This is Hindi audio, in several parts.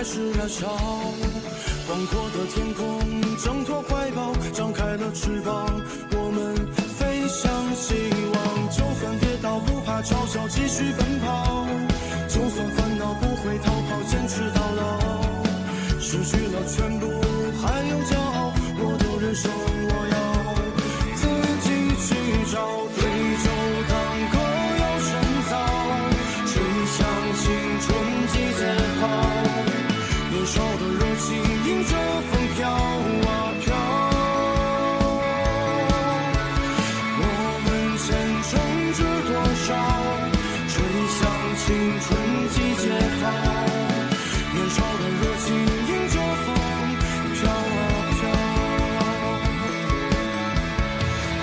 还是燃烧。广阔的天空挣脱怀抱，张开了翅膀，我们飞向希望。就算跌倒不怕嘲笑，继续奔跑。就算烦恼不会逃跑，坚持到老。失去了全部还有骄傲，我的人生我要自己去找。对酒当歌要深造，吹响青春季节号。年少的热情迎着风飘啊飘，我们前程知多少？吹响青春季节号，年少的热情迎着风飘啊飘。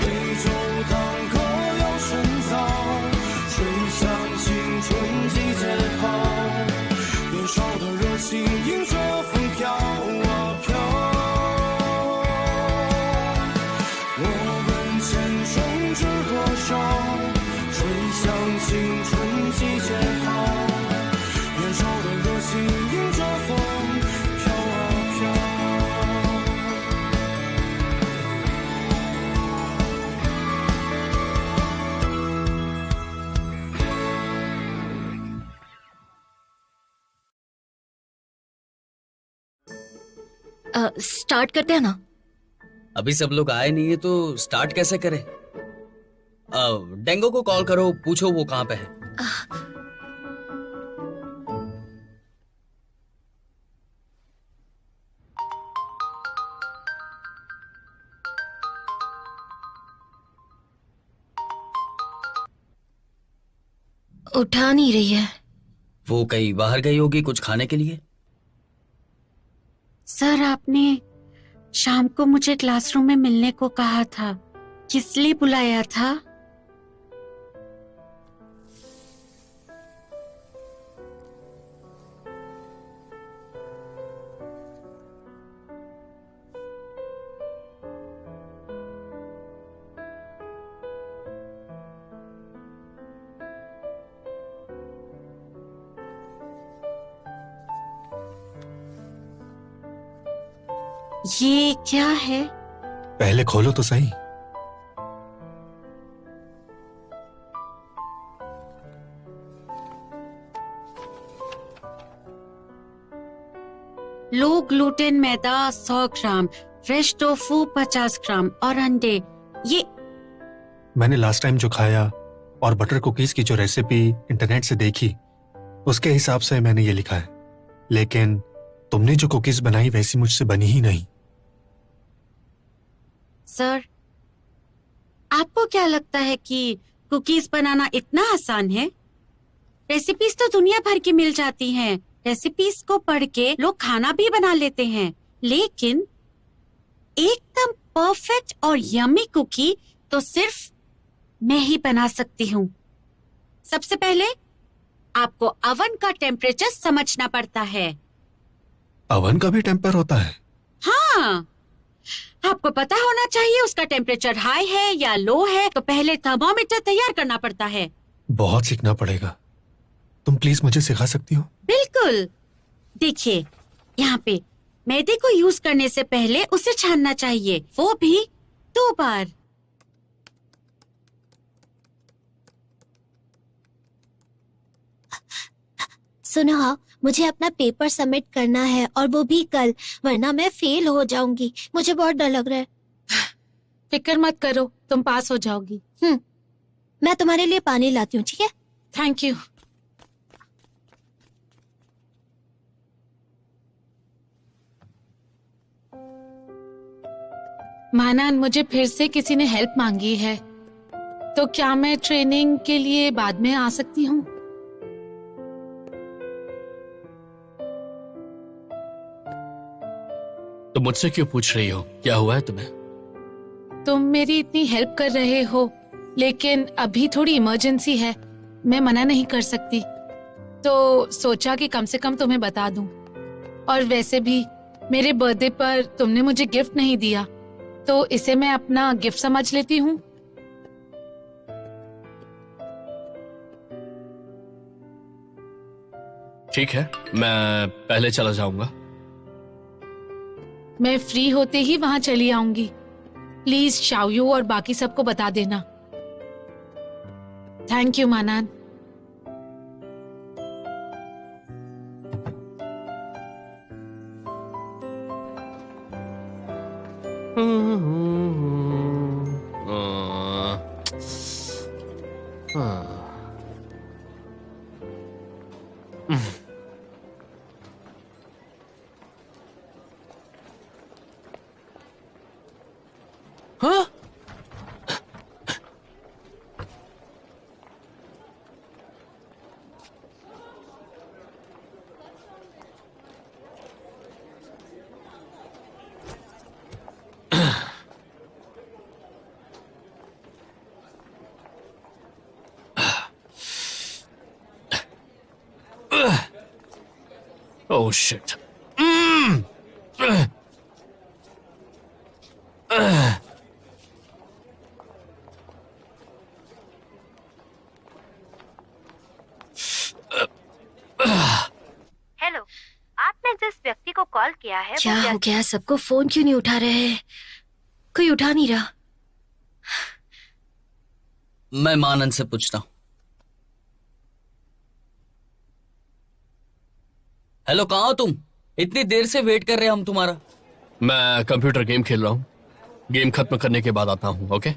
对酒当歌要深造，吹响青春季节号，年少的热情迎着风飘啊飘。我们前程知多少？吹响青春季节号，年少的热情迎着风飘啊飘。स्टार्ट करते हैं ना। अभी सब लोग आए नहीं है तो स्टार्ट कैसे करें? डेंगो को कॉल करो, पूछो वो कहाँ पे है। उठा नहीं रही है। वो कहीं बाहर गई होगी कुछ खाने के लिए। सर, आपने शाम को मुझे क्लासरूम में मिलने को कहा था, किस लिए बुलाया था? ये क्या है? पहले खोलो तो सही। लो ग्लूटेन मैदा 100 ग्राम, फ्रेश टोफू 50 ग्राम और अंडे। ये मैंने लास्ट टाइम जो खाया और बटर कुकीज की जो रेसिपी इंटरनेट से देखी, उसके हिसाब से मैंने ये लिखा है, लेकिन तुमने जो कुकीज बनाई वैसी मुझसे बनी ही नहीं। सर, आपको क्या लगता है कि कुकीज बनाना इतना आसान है? रेसिपीज तो दुनिया भर की मिल जाती हैं। रेसिपीज को पढ़ के लोग खाना भी बना लेते हैं, लेकिन एकदम परफेक्ट और यम्मी कुकी तो सिर्फ मैं ही बना सकती हूँ। सबसे पहले आपको अवन का टेम्परेचर समझना पड़ता है। अवन का भी टेम्पर होता है? हाँ, आपको पता होना चाहिए उसका टेम्परेचर हाई है या लो है। तो पहले थर्मोमीटर तैयार करना पड़ता है। बहुत सीखना पड़ेगा। तुम प्लीज मुझे सिखा सकती हो? बिल्कुल। देखिए, यहाँ पे मैदे को यूज करने से पहले उसे छानना चाहिए, वो भी 2 बार। सुनो हाँ, मुझे अपना पेपर सबमिट करना है और वो भी कल, वरना मैं फेल हो जाऊंगी। मुझे बहुत डर लग रहा है। फिक्र मत करो, तुम पास हो जाओगी। मैं तुम्हारे लिए पानी लाती हूँ, ठीक है? Thank you. माना, मुझे फिर से किसी ने हेल्प मांगी है, तो क्या मैं ट्रेनिंग के लिए बाद में आ सकती हूँ? तो मुझसे क्यों पूछ रही हो? क्या हुआ है तुम्हें? तुम मेरी इतनी हेल्प कर रहे हो, लेकिन अभी थोड़ी इमरजेंसी है, मैं मना नहीं कर सकती, तो सोचा कि कम से कम तुम्हें बता दूं। और वैसे भी मेरे बर्थडे पर तुमने मुझे गिफ्ट नहीं दिया, तो इसे मैं अपना गिफ्ट समझ लेती हूँ। ठीक है, मैं पहले चला जाऊंगा। मैं फ्री होते ही वहां चली आऊंगी। प्लीज शाओयू और बाकी सबको बता देना। थैंक यू मानान। हाँ? Oh shit. हेलो, आपने जिस व्यक्ति को कॉल किया है क्या वो हो गया? सबको फोन क्यों नहीं उठा रहे हैं? कोई उठा नहीं रहा। मैं मानन से पूछता हूँ। हेलो, कहाँ हो तुम? इतनी देर से वेट कर रहे हैं हम तुम्हारा। मैं कंप्यूटर गेम खेल रहा हूँ। गेम खत्म करने के बाद आता हूँ। ओके?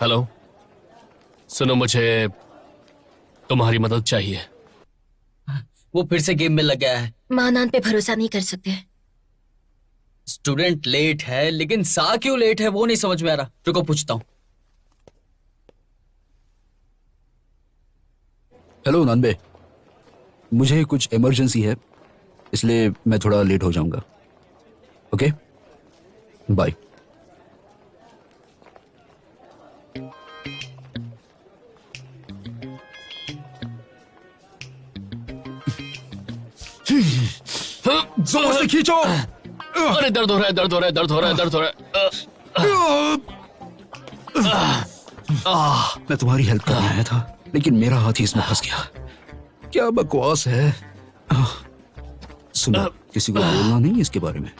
हेलो, सुनो, मुझे तुम्हारी मदद चाहिए। वो फिर से गेम में लग गया है। मानान पे भरोसा नहीं कर सकते। स्टूडेंट लेट है, लेकिन सा क्यों लेट है वो नहीं समझ में आ रहा। रुको पूछता हूँ। हेलो नानबे, मुझे कुछ इमरजेंसी है, इसलिए मैं थोड़ा लेट हो जाऊंगा। Okay, bye. जोर से खींचो। अरे दर्द हो रहा है, दर्द हो रहा है, दर्द हो रहा है, दर्द हो रहा है। मैं तुम्हारी हेल्प करने आया था, लेकिन मेरा हाथ ही इसमें फंस गया। क्या बकवास है। सुनो, किसी को बोलना नहीं इसके बारे में।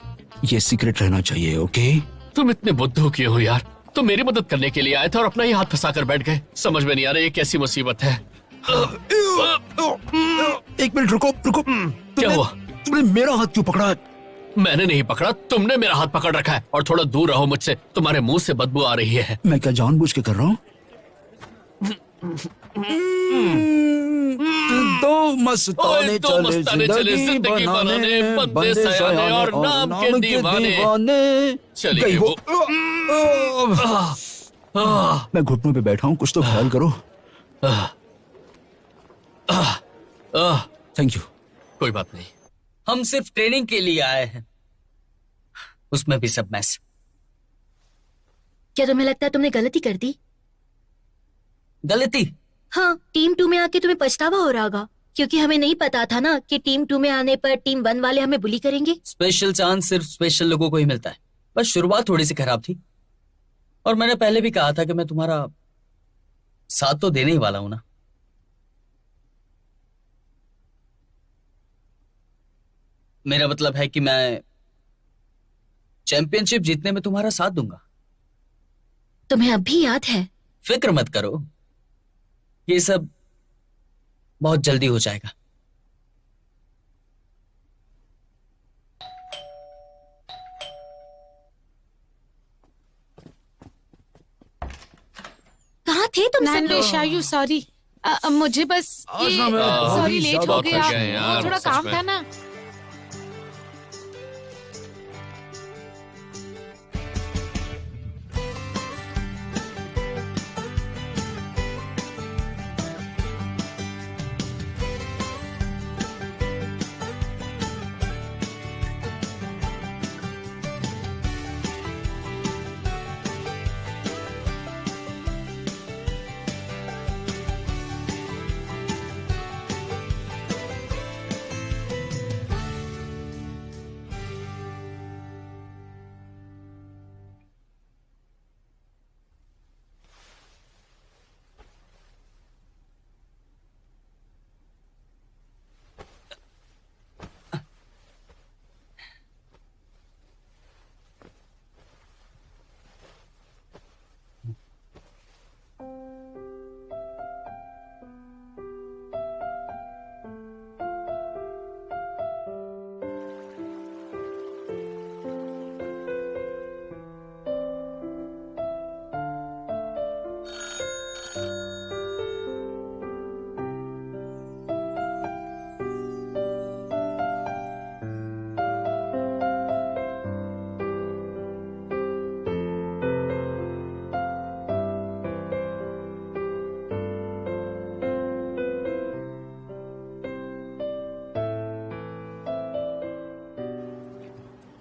ये सीक्रेट रहना चाहिए। ओके? तुम इतने बुद्धू क्यों हो यार? तुम मेरी मदद करने के लिए आए थे और अपना ही हाथ फंसा कर बैठ गए। समझ में नहीं आ रहा ये कैसी मुसीबत है। एक मिनट रुको रुको। क्या हुआ? तुमने मेरा हाथ क्यों पकड़ा? मैंने नहीं पकड़ा, तुमने मेरा हाथ पकड़ रखा है। और थोड़ा दूर रहो मुझसे, तुम्हारे मुंह से बदबू आ रही है। मैं क्या जानबूझ के कर रहा हूँ? दो मस्ताने चले जिंदगी बनाने, बंदे सयाने और नाम के दीवाने। चलिए वो। मैं घुटनों पे बैठा हूँ, कुछ तो ख्याल करो। Thank you. कोई बात नहीं। हम सिर्फ ट्रेनिंग के लिए आए हैं, उसमें भी सब मैस। क्या तुम्हें लगता है तुमने गलती कर दी? गलती? हाँ, टीम 2 में आके तुम्हें पछतावा हो रहा होगा, क्योंकि हमें नहीं पता था ना कि टीम 2 में आने पर टीम 1 वाले हमें बुली करेंगे। स्पेशल चांस सिर्फ स्पेशल लोगों को ही मिलता है। बस शुरुआत थोड़ी सी खराब थी, और मैंने पहले भी कहा था कि मैं तुम्हारा साथ तो देने ही वाला हूं ना। मेरा मतलब है कि मैं चैंपियनशिप जीतने में तुम्हारा साथ दूंगा। तुम्हें अब भी याद है? फिक्र मत करो, ये सब बहुत जल्दी हो जाएगा। कहाँ थे तुम सब नैन लोग? शायू सॉरी, मुझे बस ये सॉरी लेट हो गया। थक गए यार, थोड़ा सच काम में। था ना।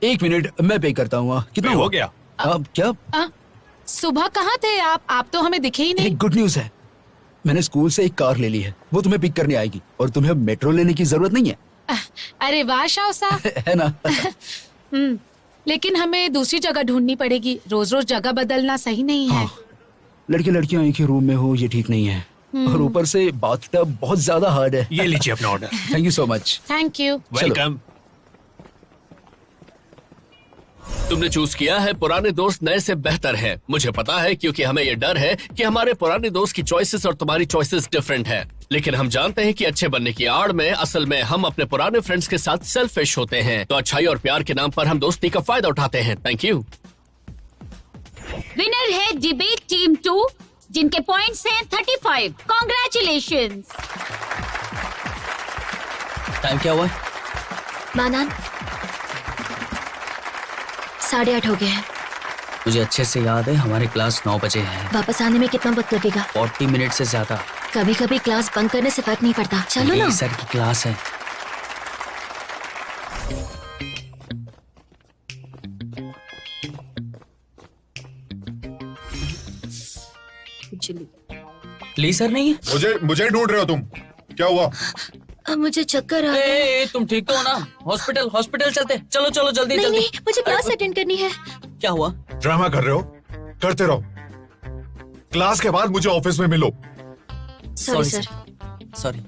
1 मिनट, मैं पे करता हूँ। कितना हो गया? अब क्या? सुबह कहाँ थे आप तो हमें दिखे ही नहीं। एक गुड न्यूज है, मैंने स्कूल से एक कार ले ली है, वो तुम्हें पिक करने आएगी और तुम्हें अब मेट्रो लेने की जरूरत नहीं है। अरे वाह शाओसा। है ना? लेकिन हमें दूसरी जगह ढूंढनी पड़ेगी, रोज रोज जगह बदलना सही नहीं है। लड़के लड़कियां एक ही रूम में हो, ये ठीक नहीं है। और ऊपर से बाथटब बहुत ज्यादा हार्ड है। ये लीजिए अपना order. Thank you so much. Thank you. Welcome. तुमने चूज किया है पुराने दोस्त नए से बेहतर है। मुझे पता है, क्योंकि हमें ये डर है कि हमारे पुराने दोस्त की चॉइसेस और तुम्हारी चॉइसेस डिफरेंट है। लेकिन हम जानते हैं कि अच्छे बनने की आड़ में असल में हम अपने पुराने फ्रेंड्स के साथ सेल्फिश होते हैं। तो अच्छाई और प्यार के नाम पर हम दोस्ती का फायदा उठाते हैं। Thank you. विनर है डिबेट टीम 2, जिनके पॉइंट्स हैं 35। कॉन्ग्रेचुलेशंस। टाइम क्या हुआ? मानान 8:30 हो गए हैं। मुझे अच्छे से याद है, हमारी क्लास 9 बजे है। वापस आने में कितना वक्त लगेगा? 40 मिनट से ज्यादा। कभी कभी क्लास बंक करने से फर्क नहीं पड़ता। चलो ना। सर की क्लास है। प्लीज सर नहीं है। मुझे ढूंढ रहे हो तुम? क्या हुआ? अब मुझे चक्कर आ रहे हैं। तुम ठीक तो हो ना? हॉस्पिटल चलते। चलो जल्दी नहीं, जल्दी। नहीं, मुझे क्लास अटेंड करनी है। क्या हुआ? ड्रामा कर रहे हो? करते रहो। क्लास के बाद मुझे ऑफिस में मिलो। Sorry sir. सॉरी।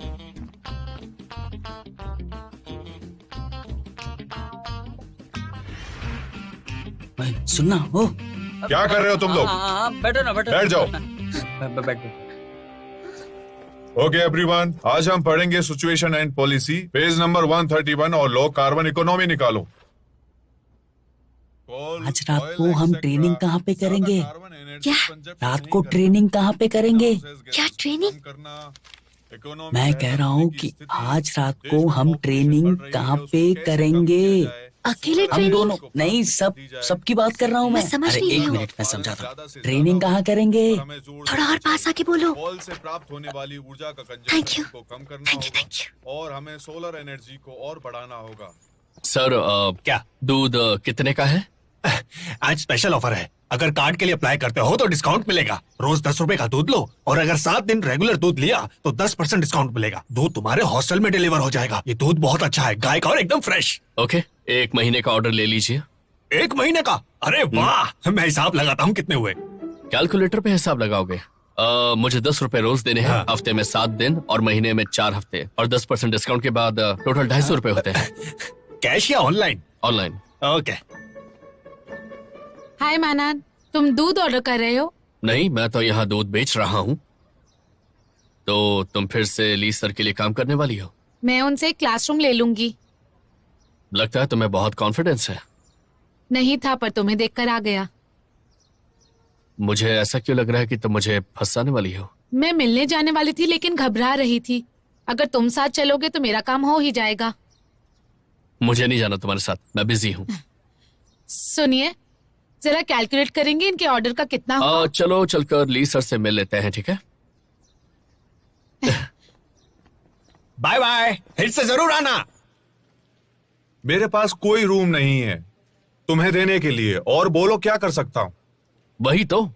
सुनना हो। क्या कर रहे हो तुम लोग? बैठो ना, बैठ जाओ। बैठो। ओके एवरीवन, आज हम पढ़ेंगे situation and policy, page number 131 और लो कार्बन इकोनॉमी निकालो। आज रात को हम ट्रेनिंग कहाँ पे करेंगे? क्या? रात को ट्रेनिंग कहाँ पे करेंगे? क्या ट्रेनिंग? मैं कह रहा हूँ कि आज रात को हम ट्रेनिंग कहाँ पे करेंगे? अकेले हम ट्रेनिंग? दोनों नहीं, सबकी बात कर रहा हूँ मैं। समझ अरे नहीं रही एक हूँ। मिनट में समझाता हूँ। ट्रेनिंग कहाँ करेंगे? थोड़ा और पास आके बोलो। कॉल से प्राप्त होने वाली ऊर्जा का Thank you. कंजम्पशन को कम करना होगा और हमें सोलर एनर्जी को और बढ़ाना होगा। सर क्या? दूध कितने का है? आज स्पेशल ऑफर है, अगर कार्ड के लिए अप्लाई करते हो तो डिस्काउंट मिलेगा। रोज 10 रुपए का दूध लो और अगर 7 दिन रेगुलर दूध लिया तो 10% डिस्काउंट मिलेगा। दूध तुम्हारे हॉस्टल में डिलीवर हो जाएगा। ये दूध बहुत अच्छा है, गाय का और एकदम फ्रेश। ओके, 1 महीने का ऑर्डर ले लीजिए। 1 महीने का? अरे वाह, मैं हिसाब लगाता हूँ कितने हुए। कैलकुलेटर पे हिसाब लगाओगे? मुझे 10 रुपए रोज देने हैं। हाँ। हफ्ते में 7 दिन और महीने में 4 हफ्ते और 10% डिस्काउंट के बाद टोटल 250 रुपए होते हैं। कैश या ऑनलाइन? ऑनलाइन। ओके। हाय मानान, तुम दूध ऑर्डर कर रहे हो? नहीं, मैं तो यहाँ दूध बेच रहा हूँ। तो तुम फिर से ली सर के लिए काम करने वाली हो? मैं उनसे क्लासरूम ले लूंगी। लगता है तुम्हें बहुत कॉन्फिडेंस है। नहीं था, पर तुम्हें देखकर आ गया। मुझे ऐसा क्यों लग रहा है कि तुम मुझे फंसाने वाली हो? मैं मिलने जाने वाली थी लेकिन घबरा रही थी। अगर तुम साथ चलोगे तो मेरा काम हो ही जाएगा। मुझे नहीं जाना तुम्हारे साथ, मैं बिजी हूँ। सुनिए, जरा कैलकुलेट करेंगे इनके ऑर्डर का कितना हुआ? चलो चलकर ली सर से मिल लेते हैं, ठीक है? बाय बाय, फिर से जरूर आना। मेरे पास कोई रूम नहीं है तुम्हें देने के लिए, और बोलो क्या कर सकता हूँ। वही तो,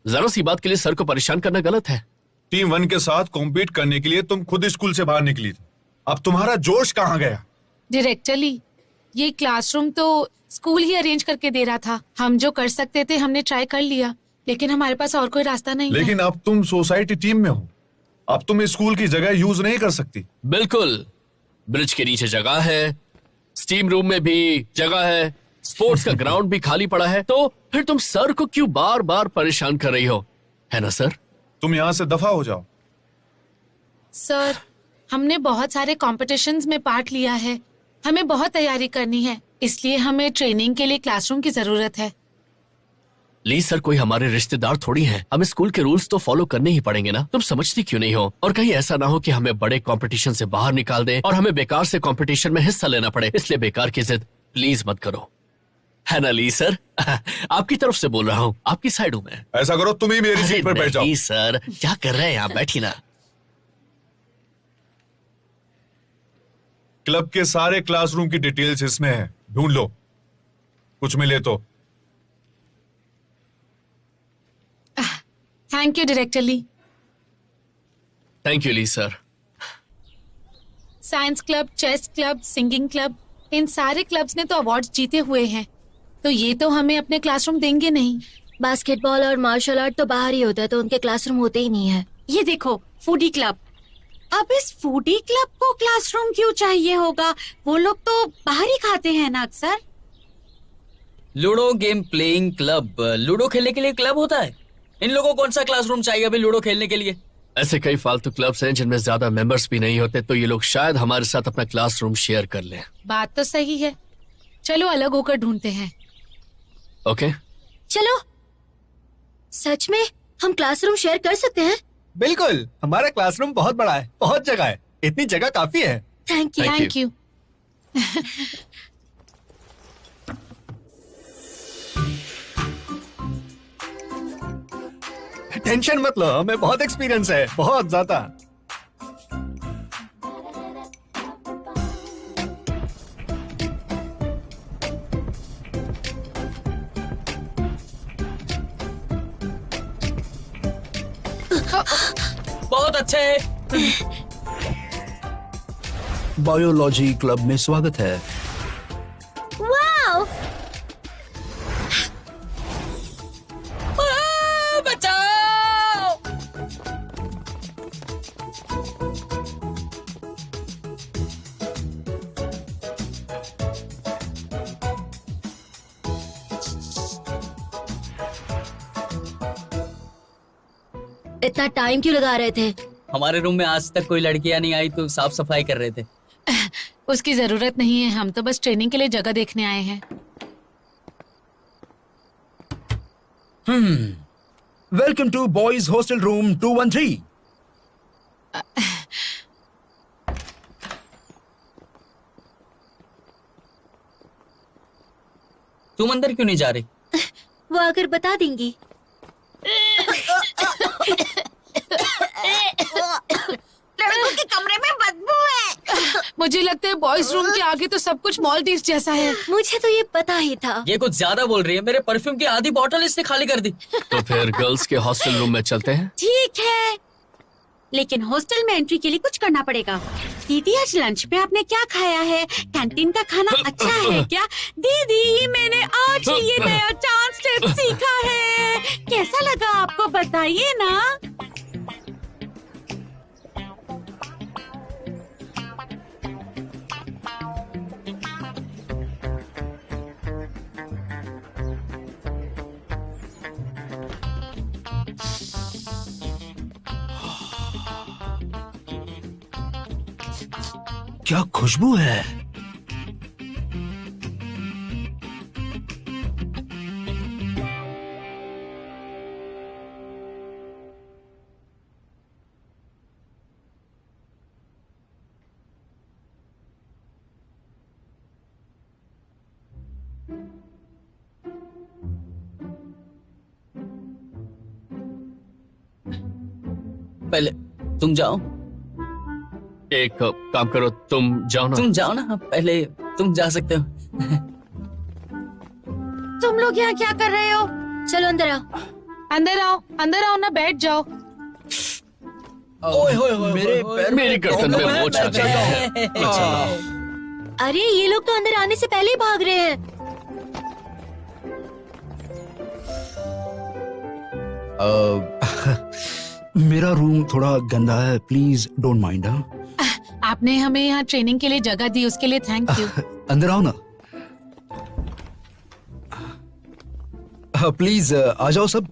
जरा सी बात के लिए सर को परेशान करना गलत है। टीम 1 के साथ कॉम्पीट करने के लिए तुम खुद स्कूल से बाहर निकली थी, अब तुम्हारा जोश कहाँ गया? डायरेक्टली, ये क्लासरूम तो स्कूल ही अरेंज करके दे रहा था। हम जो कर सकते थे हमने ट्राई कर लिया, लेकिन हमारे पास और कोई रास्ता नहीं लेकिन अब तुम सोसाइटी टीम में हो, अब तुम स्कूल की जगह यूज नहीं कर सकती। बिल्कुल, ब्रिज के नीचे जगह है, स्टीम रूम में भी जगह है, स्पोर्ट्स का ग्राउंड भी खाली पड़ा है। तो फिर तुम सर को क्यों बार बार परेशान कर रही हो, है ना सर? तुम यहाँ से दफा हो जाओ। सर, हमने बहुत सारे कॉम्पिटिशन्स में पार्ट लिया है, हमें बहुत तैयारी करनी है, इसलिए हमें ट्रेनिंग के लिए क्लासरूम की जरूरत है। ली सर कोई हमारे रिश्तेदार थोड़ी हैं, हमें स्कूल के रूल्स तो फॉलो करने ही पड़ेंगे ना। तुम समझती क्यों नहीं हो? और कहीं ऐसा ना हो कि हमें बड़े कंपटीशन से बाहर निकाल दें और हमें बेकार से कंपटीशन में हिस्सा लेना पड़े। इसलिए बेकार की जिद प्लीज मत करो, है ना ली सर? आपकी तरफ से बोल रहा हूँ, आपकी साइड हूँ मैं। ऐसा करो, तुम ही मेरी सीट पर बैठ जाओ। ली सर, क्या कर रहे हैं आप? बैठी ना। क्लब के सारे क्लासरूम की डिटेल्स इसमें है, ढूंढ लो। कुछ मिले तो। Thank you director Lee. Thank you Lee sir. Science club, chess club, singing club, इन सारे क्लब्स ने तो अवार्ड्स जीते हुए हैं, तो ये तो हमें अपने क्लासरूम देंगे नहीं। बास्केटबॉल और मार्शल आर्ट तो बाहर ही होता है, तो उनके क्लासरूम होते ही नहीं है। ये देखो फूडी क्लब, अब इस फूडी क्लब को क्लासरूम क्यों चाहिए होगा? वो लोग तो बाहर ही खाते हैं ना अक्सर। Ludo game playing club, ludo खेलने के लिए क्लब होता है। इन लोगों को कौन सा क्लासरूम चाहिए अभी लूडो खेलने के लिए? ऐसे कई फालतू क्लब्स हैं जिनमें ज्यादा मेंबर्स भी नहीं होते, तो ये लोग शायद हमारे साथ अपना क्लासरूम शेयर कर लें। बात तो सही है, चलो अलग होकर ढूंढते हैं। ओके चलो। सच में हम क्लासरूम शेयर कर सकते हैं? बिल्कुल, हमारा क्लासरूम बहुत बड़ा है, बहुत जगह है, इतनी जगह काफी है। Thank you. Thank you. Tension मत लो, हमें बहुत एक्सपीरियंस है, बहुत ज्यादा। बहुत अच्छे है। बायोलॉजी क्लब में स्वागत है। वाओ! बचाओ! इतना टाइम क्यों लगा रहे थे? हमारे रूम में आज तक कोई लड़कियां नहीं आई तो साफ सफाई कर रहे थे। उसकी जरूरत नहीं है, हम तो बस ट्रेनिंग के लिए जगह देखने आए हैं। Welcome to boys hostel room 213। तुम अंदर क्यों नहीं जा रही? वो आकर बता देंगी। लड़कों के कमरे में बदबू है। मुझे लगता है बॉयज रूम के आगे तो सब कुछ मॉलडीव्स जैसा है। मुझे तो ये पता ही था। ये कुछ ज्यादा बोल रही है, मेरे परफ्यूम की आधी बोतल इसने खाली कर दी। तो फिर गर्ल्स के हॉस्टल रूम में चलते हैं। ठीक है, लेकिन हॉस्टल में एंट्री के लिए कुछ करना पड़ेगा। दीदी आज लंच में आपने क्या खाया है? कैंटीन का खाना अच्छा है क्या? दीदी मैंने आज ही ये नया डांस स्टेप सीखा है, कैसा लगा आपको बताइए ना। क्या खुशबू है। पहले तुम जाओ। एक काम करो, तुम जाओ ना। तुम जाओ ना, पहले तुम जा सकते हो। तुम लोग यहाँ क्या कर रहे हो? चलो अंदर आओ। अंदर आओ, अंदर आओ ना, बैठ जाओ। ओए होए होए, मेरे पैर मेरी गर्दन में मोच आ गई है। अरे ये लोग तो अंदर आने से पहले ही भाग रहे हैं। मेरा रूम थोड़ा गंदा है, प्लीज डोंट माइंड। आपने हमें यहाँ ट्रेनिंग के लिए जगह दी, उसके लिए थैंक यू। अंदर आओ ना। प्लीज आ जाओ सब।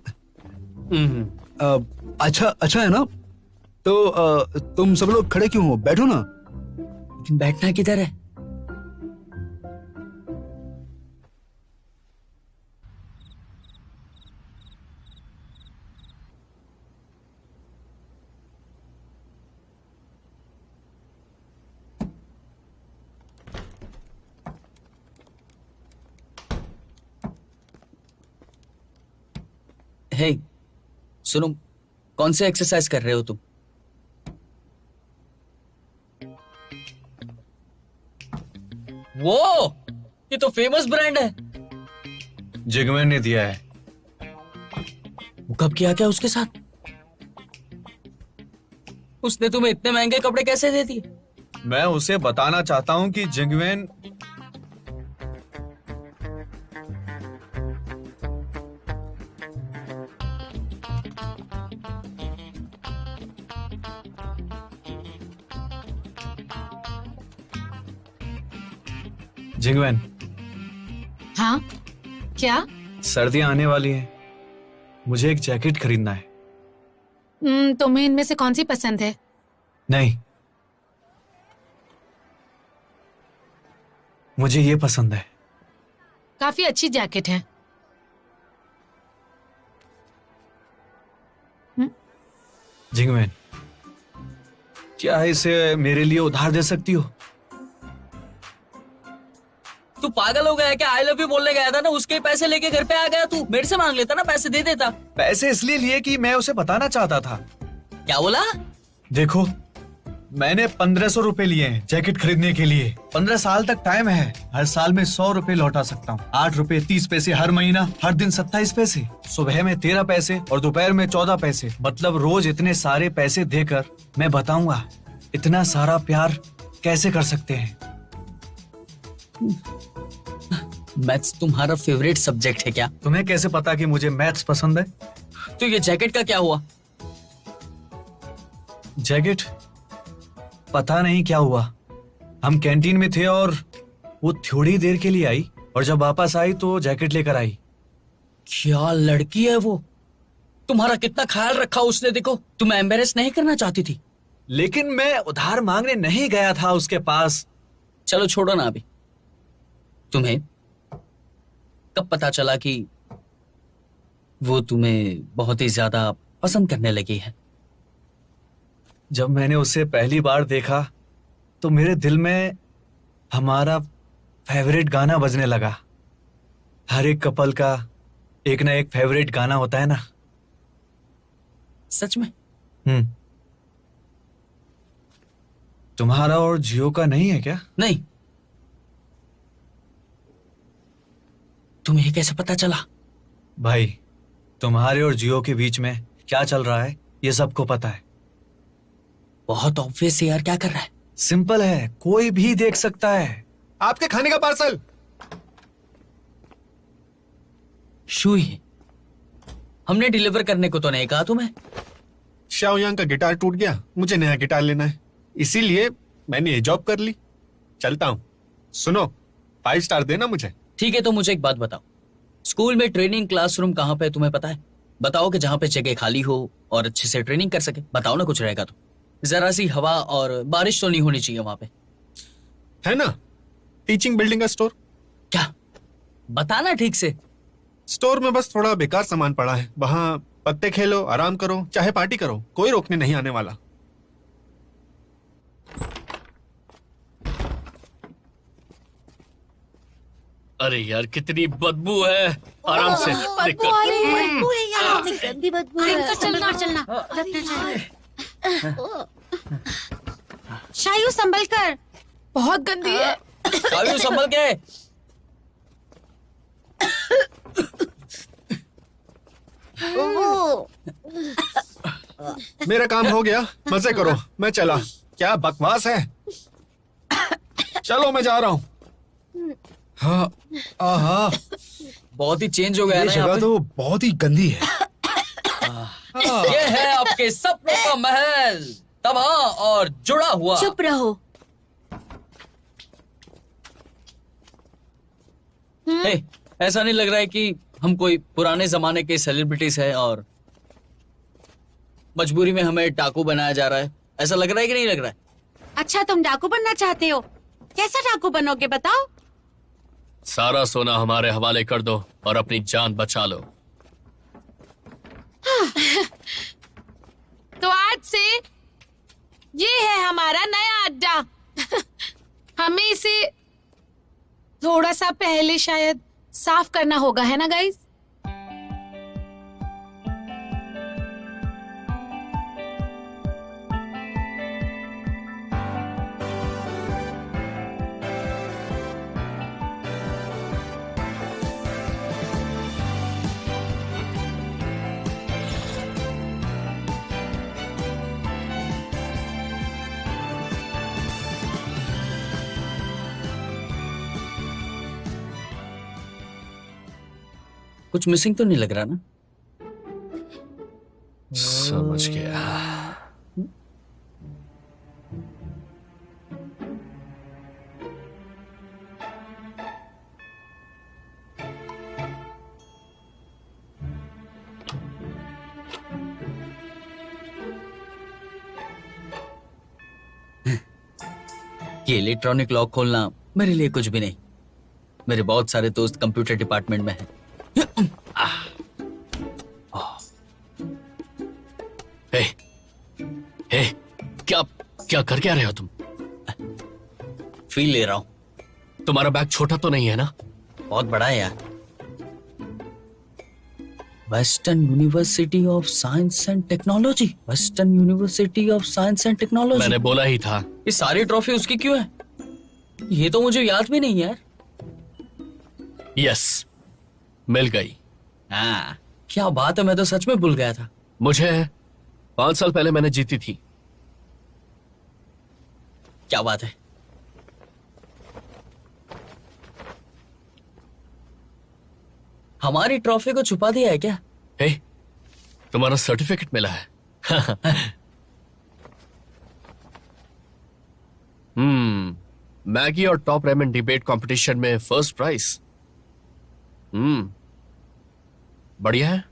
अच्छा है ना? तो तुम सब लोग खड़े क्यों हो? बैठो ना। बैठना किधर है? हे, सुनो, कौन से एक्सरसाइज कर रहे हो तुम? वो ये तो फेमस ब्रांड है। जिगमैन ने दिया है। वो कब किया क्या उसके साथ? उसने तुम्हें इतने महंगे कपड़े कैसे दे दिए? मैं उसे बताना चाहता हूं कि जिगमैन जिगमैन, हाँ क्या? सर्दियां आने वाली हैं, मुझे एक जैकेट खरीदना है। तुम्हें इनमें से कौन सी पसंद है? नहीं, मुझे ये पसंद है। काफी अच्छी जैकेट है। जिगमैन, क्या इसे मेरे लिए उधार दे सकती हो? तू पागल हो गया है क्या? आई लव यू बोलने गया था ना, उसके पैसे लेके घर पे आ गया तू। मेरे से मांग लेता ना, पैसे दे देता। पैसे इसलिए लिए कि मैं उसे बताना चाहता था। क्या बोला? देखो, मैंने 1500 रुपए लिए हैं जैकेट खरीदने के लिए। 15 साल तक टाइम है, हर साल में 100 रुपए लौटा सकता हूँ। 8 रुपए 30 पैसे हर महीना, हर दिन 27 पैसे, सुबह में 13 पैसे और दोपहर में 14 पैसे। मतलब रोज इतने सारे पैसे देकर मैं बताऊंगा इतना सारा प्यार कैसे कर सकते हैं। मैथ्स तुम्हारा फेवरेट सब्जेक्ट है क्या? तुम्हें कैसे पता कि मुझे मैथ्स पसंद है? तो ये जैकेट का क्या हुआ? जैकेट पता नहीं क्या हुआ। हम कैंटीन में थे और वो थोड़ी देर के लिए आई और जब वापस आई तो जैकेट लेकर आई। क्या लड़की है वो! तुम्हारा कितना ख्याल रखा उसने। देखो, तुम्हें एम्बेरेस नहीं करना चाहती थी। लेकिन मैं उधार मांगने नहीं गया था उसके पास। चलो छोड़ो ना अभी। तुम्हें कब पता चला कि वो तुम्हें बहुत ही ज्यादा पसंद करने लगी है? जब मैंने उसे पहली बार देखा तो मेरे दिल में हमारा फेवरेट गाना बजने लगा। हर एक कपल का एक ना एक फेवरेट गाना होता है ना। सच में? तुम्हारा और जियो का नहीं है क्या? नहीं। तुम्हें कैसे पता चला? भाई, तुम्हारे और जियो के बीच में क्या चल रहा है ये सबको पता है। बहुत ऑब्वियस है यार, क्या कर रहा है? सिंपल है, कोई भी देख सकता है। आपके खाने का पार्सल। शुई, हमने डिलीवर करने को तो नहीं कहा तुम्हें। शाओयांग का गिटार टूट गया, मुझे नया गिटार लेना है, इसीलिए मैंने ये जॉब कर ली। चलता हूँ। सुनो, 5 स्टार देना मुझे। ठीक है, तो मुझे एक बात बताओ, स्कूल में ट्रेनिंग क्लासरूम कहाँ पे तुम्हें पता है? बताओ कि जहाँ पे जगह खाली हो और अच्छे से ट्रेनिंग कर सके। बताओ ना, कुछ रहेगा तो। जरा सी हवा और बारिश तो नहीं होनी चाहिए वहां पे। है ना टीचिंग बिल्डिंग का स्टोर। क्या? बताना ठीक से। स्टोर में बस थोड़ा बेकार सामान पड़ा है, वहां पत्ते खेलो, आराम करो, चाहे पार्टी करो, कोई रोकने नहीं आने वाला। अरे यार, कितनी बदबू है। आराम से बदबू आ रही है, बदबू है यार, गंदी बदबू है। चलना चलना। शायू संभल कर, बहुत गंदी है। शायू संभल के। मेरा काम हो गया, मजे करो, मैं चला। क्या बकवास है। चलो मैं जा रहा हूँ। हाँ, बहुत ही चेंज हो गया ये ना यहाँ जगह पे। तो बहुत ही गंदी है। ये है आपके सपनों का महल, तबाह और जुड़ा हुआ। चुप रहो। हे, ऐसा नहीं लग रहा है कि हम कोई पुराने जमाने के सेलिब्रिटीज हैं और मजबूरी में हमें डाकू बनाया जा रहा है? ऐसा लग रहा है कि नहीं लग रहा है? अच्छा, तुम डाकू बनना चाहते हो? कैसा डाकू बनोगे बताओ? सारा सोना हमारे हवाले कर दो और अपनी जान बचा लो। तो आज से ये है हमारा नया अड्डा। हमें इसे थोड़ा सा पहले शायद साफ करना होगा, है ना गाइस? कुछ मिसिंग तो नहीं लग रहा ना? समझ गया। ये इलेक्ट्रॉनिक लॉक खोलना मेरे लिए कुछ भी नहीं। मेरे बहुत सारे दोस्त कंप्यूटर डिपार्टमेंट में हैं। हे, हे, क्या क्या कर क्या रहे हो तुम? फील ले रहा हूं। तुम्हारा बैग छोटा तो नहीं है ना? बहुत बड़ा है यार। Western university of science and technology. Western university of science and technology. मैंने बोला ही था। ये सारी ट्रॉफी उसकी क्यों है? ये तो मुझे याद भी नहीं यार। यस, मिल गई। हाँ, क्या बात है, मैं तो सच में भूल गया था। मुझे 5 साल पहले मैंने जीती थी। क्या बात है? हमारी ट्रॉफी को छुपा दिया है क्या? हे, तुम्हारा सर्टिफिकेट मिला है। मैगी और टॉप रेमन डिबेट कंपटीशन में फर्स्ट प्राइज। बढ़िया है।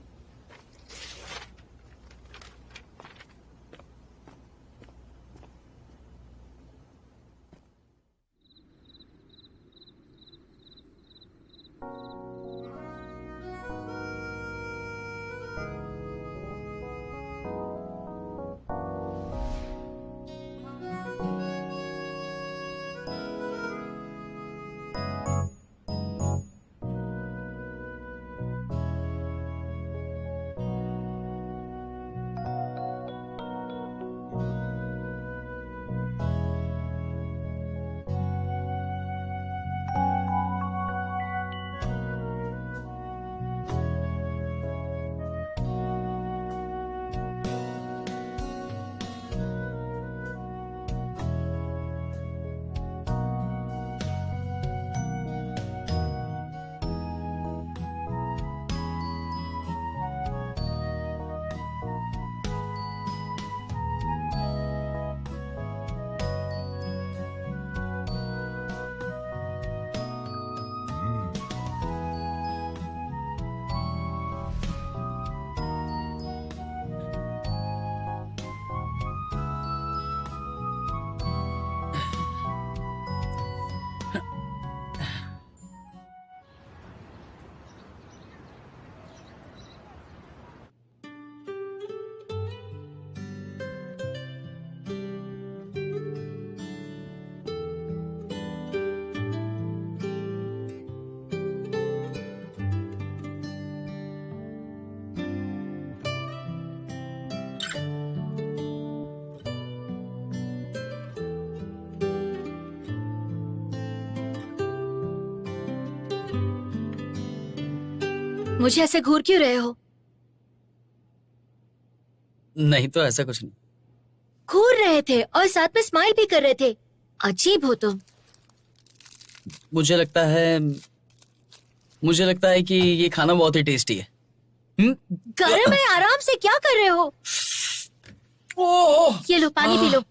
मुझे ऐसे घूर क्यों रहे हो? नहीं तो ऐसा कुछ नहीं। घूर रहे थे और साथ में स्माइल भी कर रहे थे। अजीब हो तुम। मुझे लगता है कि ये खाना बहुत ही टेस्टी है। गरम है, आराम से क्या कर रहे हो? ये लो, पानी पी लो।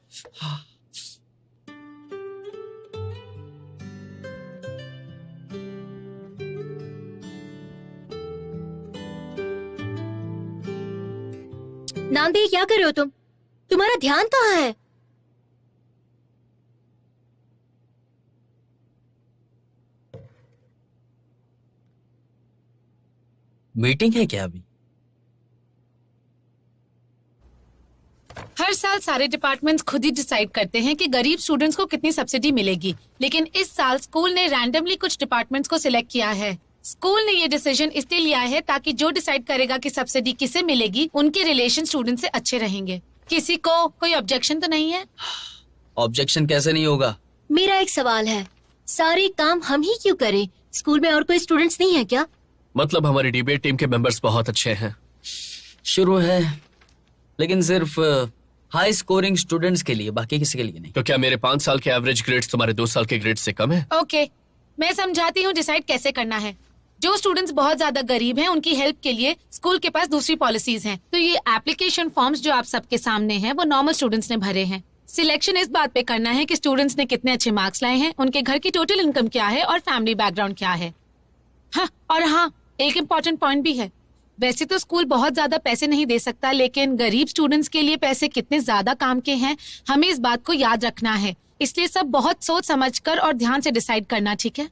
नांदी, क्या कर रहे हो तुम? तुम्हारा ध्यान कहाँ है? मीटिंग है क्या अभी? हर साल सारे डिपार्टमेंट्स खुद ही डिसाइड करते हैं कि गरीब स्टूडेंट्स को कितनी सब्सिडी मिलेगी, लेकिन इस साल स्कूल ने रैंडमली कुछ डिपार्टमेंट्स को सिलेक्ट किया है। स्कूल ने ये डिसीजन इसलिए लिया है ताकि जो डिसाइड करेगा कि सब्सिडी किसे मिलेगी, उनके रिलेशन स्टूडेंट से अच्छे रहेंगे। किसी को कोई ऑब्जेक्शन तो नहीं है? ऑब्जेक्शन कैसे नहीं होगा? मेरा एक सवाल है, सारे काम हम ही क्यों करें? स्कूल में और कोई स्टूडेंट्स नहीं है क्या? मतलब हमारी डिबेट टीम के मेंबर्स बहुत अच्छे हैं। शुरू है, लेकिन सिर्फ हाई स्कोरिंग स्टूडेंट्स के लिए, बाकी किसी के लिए नहीं। तो क्या मेरे 5 साल के एवरेज ग्रेड्स तुम्हारे 2 साल के ग्रेड्स से कम है? ओके, मैं समझाती हूँ डिसाइड कैसे करना है। जो स्टूडेंट्स बहुत ज्यादा गरीब हैं उनकी हेल्प के लिए स्कूल के पास दूसरी पॉलिसीज हैं। तो ये एप्लीकेशन फॉर्म्स जो आप सबके सामने हैं वो नॉर्मल स्टूडेंट्स ने भरे हैं। सिलेक्शन इस बात पे करना है कि स्टूडेंट्स ने कितने अच्छे मार्क्स लाए हैं, उनके घर की टोटल इनकम क्या है और फैमिली बैकग्राउंड क्या है। हाँ, एक इम्पोर्टेंट पॉइंट भी है। वैसे तो स्कूल बहुत ज्यादा पैसे नहीं दे सकता, लेकिन गरीब स्टूडेंट्स के लिए पैसे कितने ज्यादा काम के हैं हमें इस बात को याद रखना है। इसलिए सब बहुत सोच समझकर और ध्यान से डिसाइड करना, ठीक है?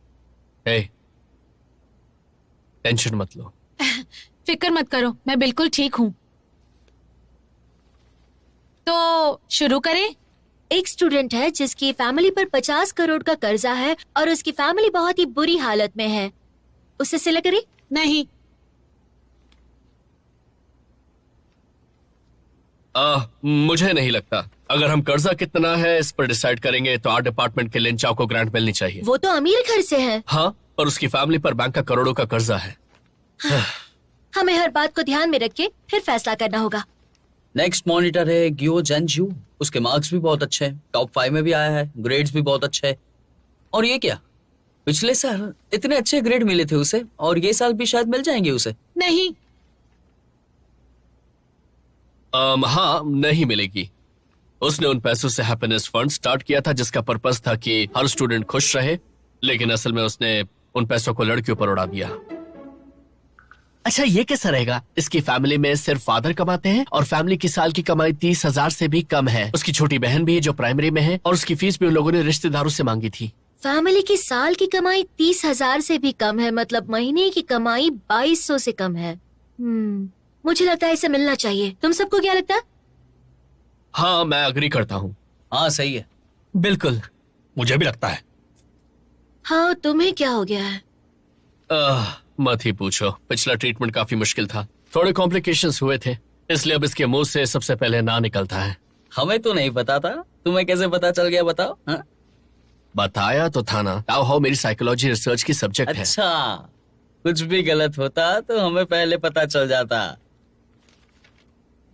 टेंशन मत लो। फिक्र मत करो, मैं बिल्कुल ठीक हूँ। तो शुरू करें? एक स्टूडेंट है जिसकी फैमिली पर 50 करोड़ का कर्जा है और उसकी फैमिली बहुत ही बुरी हालत में है। उसे सिलेक्ट करें? नहीं। मुझे नहीं लगता। अगर हम कर्जा कितना है इस पर डिसाइड करेंगे तो आर्ट डिपार्टमेंट के लिन चाओ को ग्रांट मिलनी चाहिए। वो तो अमीर घर से है। हाँ, पर उसकी फैमिली पर बैंक का करोड़ों का कर्जा है। हमें हर बात को ध्यान में रख के फिर फैसला करना होगा। नेक्स्ट मॉनिटर है ग्यो जेनजू। उसके मार्क्स भी बहुत अच्छे हैं, टॉप 5 में भी आया है, ग्रेड्स भी बहुत अच्छे हैं। और ये क्या, पिछले साल इतने अच्छे ग्रेड मिले थे उसे और ये साल भी शायद मिल जाएंगे उसे। नहीं। हाँ, नहीं मिलेगी। उसने उन पैसों से हैप्पीनेस फंड स्टार्ट किया था जिसका पर्पस था कि हर स्टूडेंट खुश रहे, लेकिन असल में उसने उन पैसों को लड़कियों पर उड़ा दिया। अच्छा, ये कैसा रहेगा? इसकी फैमिली में सिर्फ फादर कमाते हैं और फैमिली की साल की कमाई 30,000 से भी कम है। उसकी छोटी बहन भी है जो प्राइमरी में है और उसकी फीस भी उन लोगों ने रिश्तेदारों से मांगी थी। फैमिली की साल की कमाई 30,000 से भी कम है, मतलब महीने की कमाई 2200 से कम है। मुझे लगता है इसे मिलना चाहिए। तुम सबको क्या लगता है? हाँ, मैं अग्री करता हूँ। हाँ, सही है। बिल्कुल, मुझे भी लगता है। हाँ, तुम्हें क्या हो गया है? मत ही पूछो। पिछला ट्रीटमेंट काफी मुश्किल था, थोड़े कॉम्प्लिकेशंस हुए थे, इसलिए अब इसके मुंह से सबसे पहले ना निकलता है। हमें तो नहीं पता था, तुम्हें कैसे पता चल गया बताओ? हाँ? बताया तो था ना। हाउ मेरी साइकोलॉजी रिसर्च की सब्जेक्ट है। अच्छा, कुछ भी गलत होता तो हमें पहले पता चल जाता।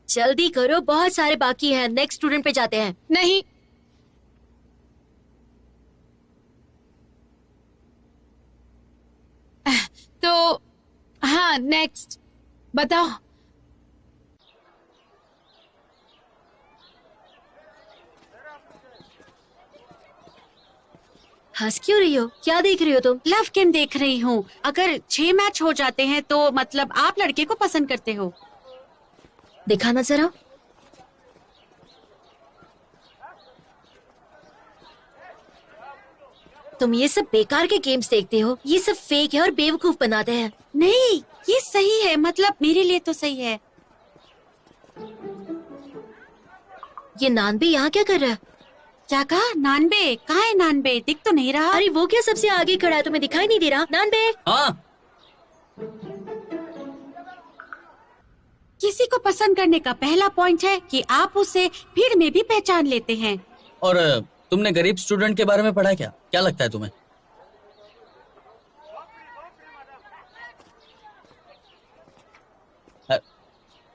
जल्दी करो, बहुत सारे बाकी हैं। नेक्स्ट स्टूडेंट पे जाते हैं। नहीं। तो हाँ, नेक्स्ट बताओ। हंस क्यों रही हो? क्या देख रही हो तुम? लव गेम देख रही हूँ। अगर 6 मैच हो जाते हैं तो मतलब आप लड़के को पसंद करते हो। दिखाना जरा। तुम ये सब बेकार के गेम्स देखते हो, ये सब फेक है और बेवकूफ बनाते हैं। नहीं, ये सही है, मतलब मेरे लिए तो सही है। ये नानबे यहाँ क्या कर रहा है? क्या कहा? नानबे? कहाँ है नानबे? दिख तो नहीं रहा। अरे वो क्या सबसे आगे खड़ा है, तुम्हें दिखाई नहीं दे रहा? नानबे। हाँ। किसी को पसंद करने का पहला पॉइंट है कि आप उसे भीड़ में भी पहचान लेते हैं। और तुमने गरीब स्टूडेंट के बारे में पढ़ा क्या? क्या लगता है तुम्हें?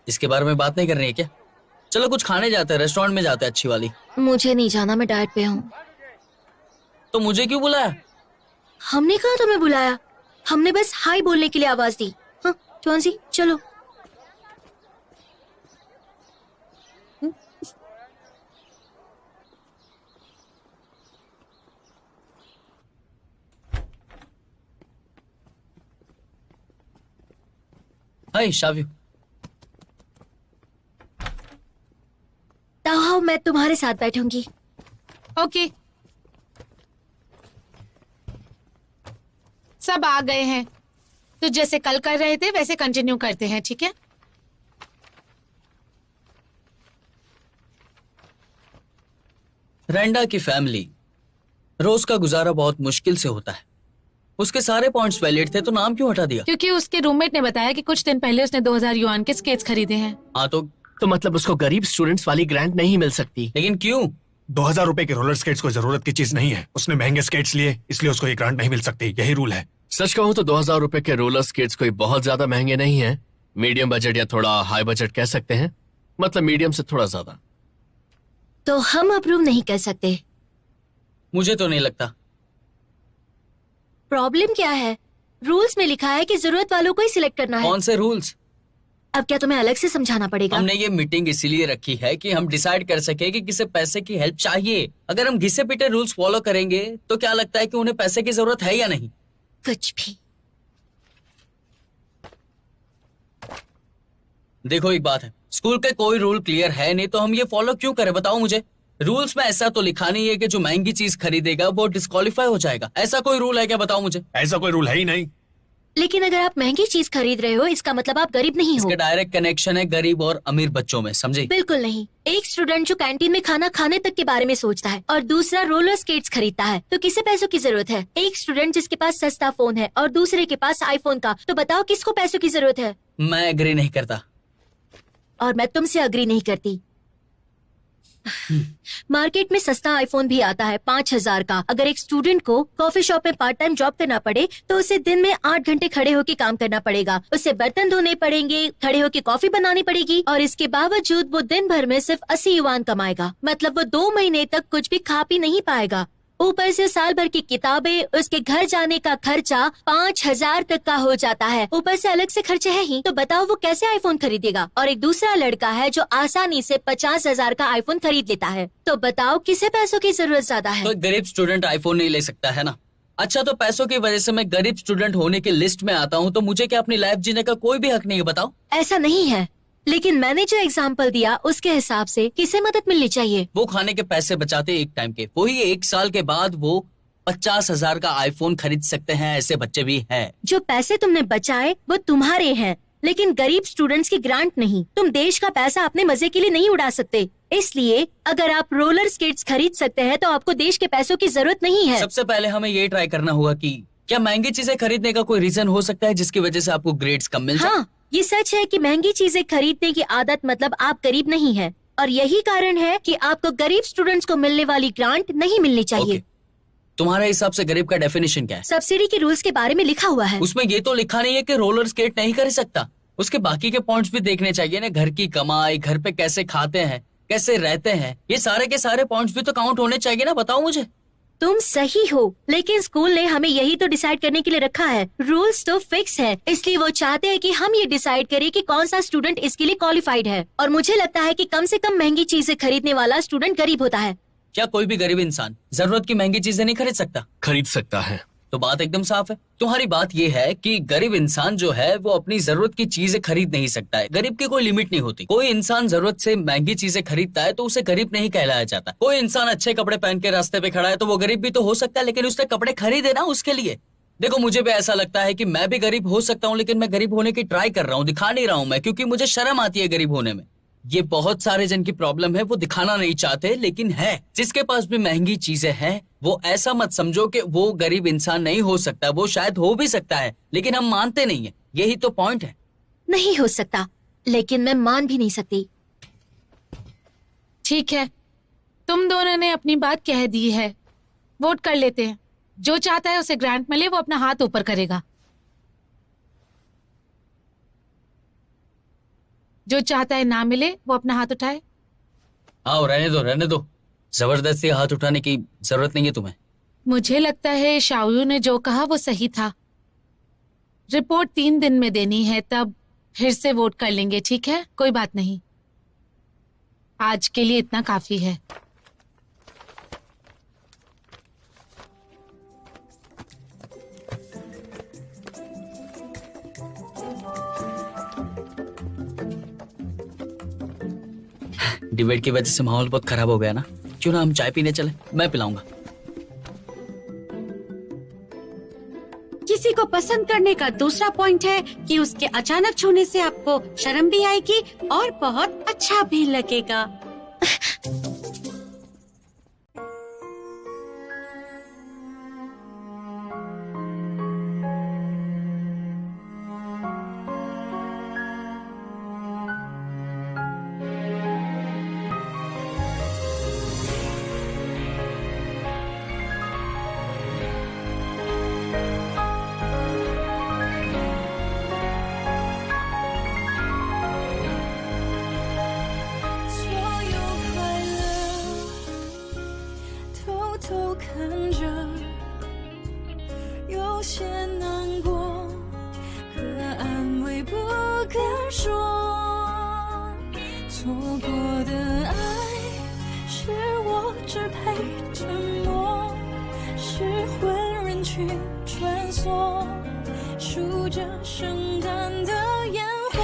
इसके बारे में बात नहीं करनी है क्या? चलो कुछ खाने जाते हैं, रेस्टोरेंट में जाते हैं अच्छी वाली। मुझे नहीं जाना, मैं डाइट पे हूँ। तो मुझे क्यों बुलाया? हमने कहा तुम्हें बुलाया, हमने बस हाय बोलने के लिए आवाज दी। हाँ, चौंसी चलो। हाय शाव्यू। ताओ, मैं तुम्हारे साथ बैठूंगी। ओके। सब आ गए हैं, तो जैसे कल कर रहे थे वैसे कंटिन्यू करते हैं, ठीक है? रेंडा की फैमिली रोज का गुजारा बहुत मुश्किल से होता है। उसके सारे पॉइंट्स वैलिड थे, तो नाम क्यों हटा दिया? क्योंकि उसके रूममेट ने बताया कि कुछ दिन पहले उसने 2000 युआन के स्केट्स खरीदे हैं। हाँ, तो मतलब उसको गरीब स्टूडेंट्स वाली ग्रांट नहीं मिल सकती। लेकिन क्यों? 2000 रुपए के रोलर स्केट्स कोई जरूरत की चीज नहीं है। उसने महंगे स्केट्स लिए, इसलिए उसको ये ग्रांट नहीं मिल सकती। यही रूल है। सच कहूँ तो 2000 रुपए के रोलर स्केट्स कोई बहुत ज्यादा महंगे नहीं है। मीडियम बजट या थोड़ा हाई बजट कह सकते हैं, मतलब मीडियम से थोड़ा ज्यादा। तो हम अप्रूव नहीं कर सकते। मुझे तो नहीं लगता। प्रॉब्लम क्या है? रूल्स में लिखा है कि जरूरत वालों को ही सिलेक्ट करना है। कौन से रूल्स? अब क्या तुम्हें अलग से समझाना पड़ेगा? हमने ये मीटिंग इसीलिए रखी है कि हम डिसाइड कर सके कि किसे पैसे की हेल्प चाहिए। अगर हम घिसे पिटे रूल्स फॉलो करेंगे तो क्या लगता है कि उन्हें पैसे की जरूरत है या नहीं? कुछ भी। देखो एक बात है, स्कूल के कोई रूल क्लियर है नहीं तो हम ये फॉलो क्यों करें, बताओ मुझे। रूल्स में ऐसा तो लिखा नहीं है कि जो महंगी चीज खरीदेगा वो डिस्क्वालीफाई हो जाएगा। ऐसा कोई रूल है क्या, बताओ मुझे। ऐसा कोई रूल है ही नहीं। लेकिन अगर आप महंगी चीज खरीद रहे हो इसका मतलब आप गरीब नहीं हो। इसका डायरेक्ट कनेक्शन है गरीब और अमीर बच्चों में, समझे? बिल्कुल नहीं। एक स्टूडेंट जो कैंटीन में खाना खाने तक के बारे में सोचता है और दूसरा रोलर स्केट्स खरीदता है, तो किसे पैसों की जरूरत है? एक स्टूडेंट जिसके पास सस्ता फोन है और दूसरे के पास आईफोन का, तो बताओ किसको पैसों की जरूरत है? मैं एग्री नहीं करता। और मैं तुमसे एग्री नहीं करती। मार्केट में सस्ता आईफोन भी आता है 5,000 का। अगर एक स्टूडेंट को कॉफी शॉप में पार्ट टाइम जॉब करना पड़े तो उसे दिन में 8 घंटे खड़े होकर काम करना पड़ेगा। उसे बर्तन धोने पड़ेंगे, खड़े होकर कॉफी बनानी पड़ेगी और इसके बावजूद वो दिन भर में सिर्फ 80 युआन कमाएगा। मतलब वो 2 महीने तक कुछ भी खा पी नहीं पाएगा। ऊपर से साल भर की किताबें, उसके घर जाने का खर्चा 5,000 तक का हो जाता है। ऊपर से अलग से खर्चे है ही, तो बताओ वो कैसे आईफोन खरीदेगा? और एक दूसरा लड़का है जो आसानी से 50,000 का आईफोन खरीद लेता है। तो बताओ किसे पैसों की जरूरत ज्यादा है? तो गरीब स्टूडेंट आईफोन नहीं ले सकता है ना। अच्छा, तो पैसों की वजह से मैं गरीब स्टूडेंट होने की लिस्ट में आता हूँ, तो मुझे क्या अपनी लाइफ जीने का कोई भी हक नहीं है, बताओ? ऐसा नहीं है, लेकिन मैंने जो एग्जाम्पल दिया उसके हिसाब से किसे मदद मिलनी चाहिए? वो खाने के पैसे बचाते एक टाइम के, वही 1 साल के बाद वो 50,000 का आईफोन खरीद सकते हैं। ऐसे बच्चे भी हैं। जो पैसे तुमने बचाए वो तुम्हारे हैं, लेकिन गरीब स्टूडेंट्स की ग्रांट नहीं। तुम देश का पैसा अपने मजे के लिए नहीं उड़ा सकते। इसलिए अगर आप रोलर स्केट्स खरीद सकते हैं तो आपको देश के पैसों की जरूरत नहीं है। सबसे पहले हमें ये ट्राई करना होगा कि क्या महंगी चीजें खरीदने का कोई रीजन हो सकता है जिसकी वजह से आपको ग्रेड्स कम मिल जाए? हाँ, ये सच है कि महंगी चीजें खरीदने की आदत मतलब आप गरीब नहीं है, और यही कारण है कि आपको गरीब स्टूडेंट्स को मिलने वाली ग्रांट नहीं मिलनी चाहिए। तुम्हारे हिसाब से गरीब का डेफिनेशन क्या है? सब्सिडी के रूल्स के बारे में लिखा हुआ है। उसमें ये तो लिखा नहीं है कि रोलर स्केट नहीं कर सकता। उसके बाकी के पॉइंट्स भी देखने चाहिए ना। घर की कमाई, घर पे कैसे खाते हैं, कैसे रहते हैं, ये सारे के सारे पॉइंट्स भी तो काउंट होने चाहिए ना। बताओ मुझे। तुम सही हो, लेकिन स्कूल ने हमें यही तो डिसाइड करने के लिए रखा है। रूल्स तो फिक्स है, इसलिए वो चाहते हैं कि हम ये डिसाइड करें कि कौन सा स्टूडेंट इसके लिए क्वालिफाइड है। और मुझे लगता है कि कम से कम महंगी चीजें खरीदने वाला स्टूडेंट गरीब होता है। क्या कोई भी गरीब इंसान जरूरत की महंगी चीजें नहीं खरीद सकता? खरीद सकता है। तो बात एकदम साफ है। तुम्हारी बात ये है कि गरीब इंसान जो है वो अपनी जरूरत की चीजें खरीद नहीं सकता है। गरीब की कोई लिमिट नहीं होती। कोई इंसान जरूरत से महंगी चीजें खरीदता है तो उसे गरीब नहीं कहलाया जाता। कोई इंसान अच्छे कपड़े पहन के रास्ते पे खड़ा है तो वो गरीब भी तो हो सकता है, लेकिन उसने कपड़े खरीदे ना उसके लिए। देखो, मुझे भी ऐसा लगता है कि मैं भी गरीब हो सकता हूँ, लेकिन मैं गरीब होने की ट्राई कर रहा हूँ, दिखा नहीं रहा हूँ मैं, क्योंकि मुझे शर्म आती है गरीब होने में। ये बहुत सारे जन की प्रॉब्लम है, वो दिखाना नहीं चाहते, लेकिन है। जिसके पास भी महंगी चीजें हैं वो ऐसा मत समझो कि वो गरीब इंसान नहीं हो सकता। वो शायद हो भी सकता है, लेकिन हम मानते नहीं है। यही तो पॉइंट है। नहीं हो सकता, लेकिन मैं मान भी नहीं सकती। ठीक है, तुम दोनों ने अपनी बात कह दी है। वोट कर लेते हैं। जो चाहता है उसे ग्रांट मिले वो अपना हाथ ऊपर करेगा। जो चाहता है ना मिले वो अपना हाथ उठाए। आओ, रहने दो रहने दो। जबरदस्ती हाथ उठाने की जरूरत नहीं है तुम्हें। मुझे लगता है शाओयू ने जो कहा वो सही था। रिपोर्ट 3 दिन में देनी है, तब फिर से वोट कर लेंगे। ठीक है, कोई बात नहीं। आज के लिए इतना काफी है। डिबेट की वजह से माहौल बहुत खराब हो गया ना। क्यों ना हम चाय पीने चले, मैं पिलाऊंगा। किसी को पसंद करने का दूसरा पॉइंट है कि उसके अचानक छूने से आपको शर्म भी आएगी और बहुत अच्छा भी लगेगा।偷看着，有些难过。会不敢说。错过的爱是我只配沉默，是混人群穿梭，数着圣诞的烟火，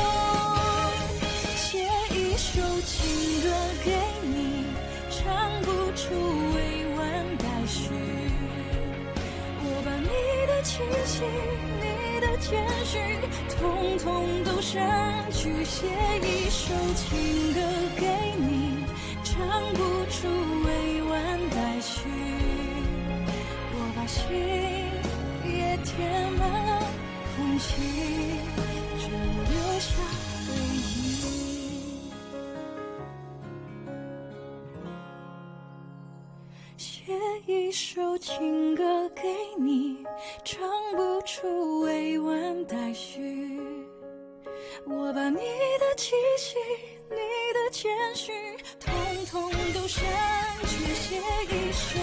写一首情歌给你，唱不出委婉待续。我把你的气息，你的简讯，统统都删去，写一首情歌给你，唱不出委婉待续。我把心也填满了空气，只留下回忆。写一首情歌给你，唱不出委婉待续。我把你的气息，你的简讯，统统都删去，写一首